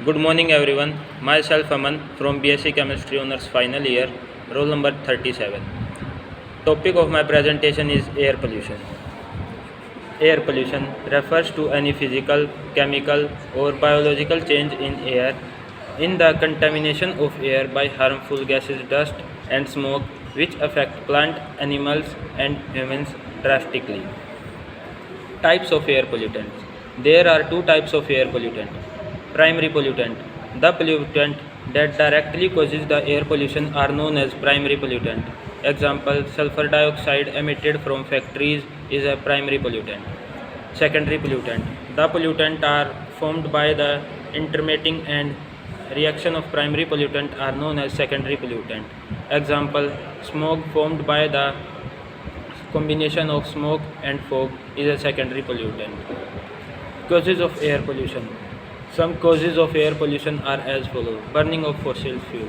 Good morning everyone. Myself Aman from BSc Chemistry Honors Final Year, roll number 37. Topic of my presentation is air pollution. Air pollution refers to any physical, chemical or biological change in air in the contamination of air by harmful gases, dust and smoke which affect plant, animals and humans drastically. Types of air pollutants. There are two types of air pollutant. Primary pollutant. The pollutant that directly causes the air pollution are known as primary pollutant. Example, sulfur dioxide emitted from factories is a primary pollutant. Secondary pollutant. The pollutant are formed by the intermeeting and reaction of primary pollutant are known as secondary pollutant. Example, smoke formed by the combination of smoke and fog is a secondary pollutant. Causes of air pollution. Some causes of air pollution are as follows. Burning of fossil fuel.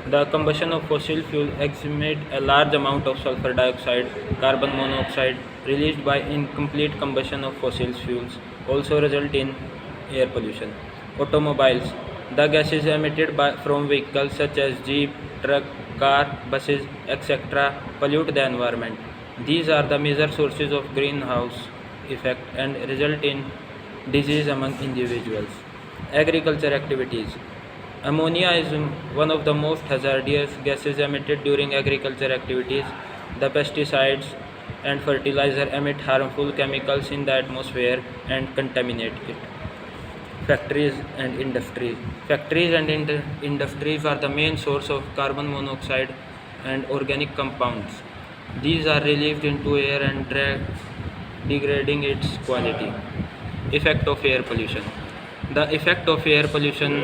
The combustion of fossil fuel exhumate a large amount of sulfur dioxide, carbon monoxide released by incomplete combustion of fossil fuels also result in air pollution. Automobiles. The gases emitted from vehicles such as jeep, truck, car, buses, etc. pollute the environment. These are the major sources of greenhouse effect and result in disease among individuals. Agriculture activities. Ammonia is one of the most hazardous gases emitted during agriculture activities. The pesticides and fertilizer emit harmful chemicals in the atmosphere and contaminate it. Factories and industries. Factories and industries are the main source of carbon monoxide and organic compounds. These are released into air and degrading its quality. Effect of air pollution. The effect of air pollution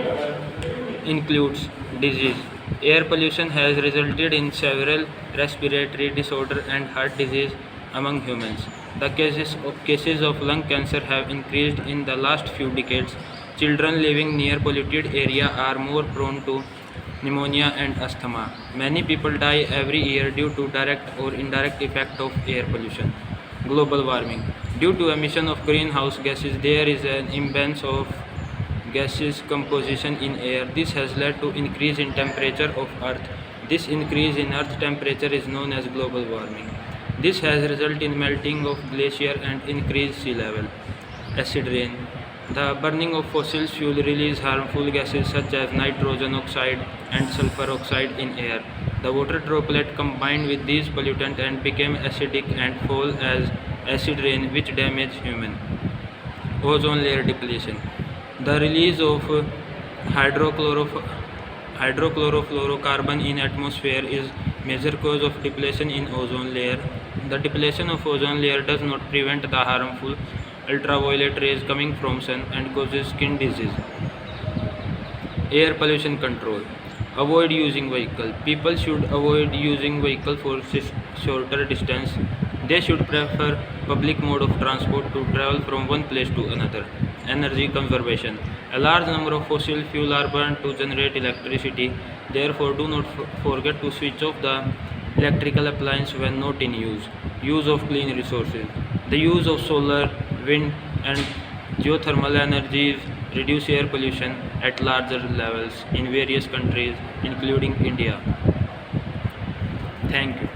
includes disease. Air pollution has resulted in several respiratory disorders and heart disease among humans. The cases of lung cancer have increased in the last few decades. Children living near polluted area are more prone to pneumonia and asthma. Many people die every year due to direct or indirect effect of air pollution. Global warming. Due to emission of greenhouse gases, there is an imbalance of gases composition in air. This has led to increase in temperature of Earth. This increase in Earth temperature is known as global warming. This has resulted in melting of glacier and increased sea level. Acid rain. The burning of fossil fuel release harmful gases such as nitrogen oxide and sulfur oxide in air. The water droplet combined with these pollutants and became acidic and fall as acid rain which damage human. Ozone layer depletion. The release of hydrochlorofluorocarbon in atmosphere is major cause of depletion in ozone layer. The depletion of ozone layer does not prevent the harmful ultraviolet rays coming from sun and causes skin disease. Air pollution control. Avoid using vehicle. People should avoid using vehicle for shorter distance. They should prefer public mode of transport to travel from one place to another. Energy conservation. A large number of fossil fuel are burned to generate electricity. Therefore, do not forget to switch off the electrical appliance when not in use. Use of clean resources. The use of solar, wind and geothermal energies reduce air pollution at larger levels in various countries including India. Thank you.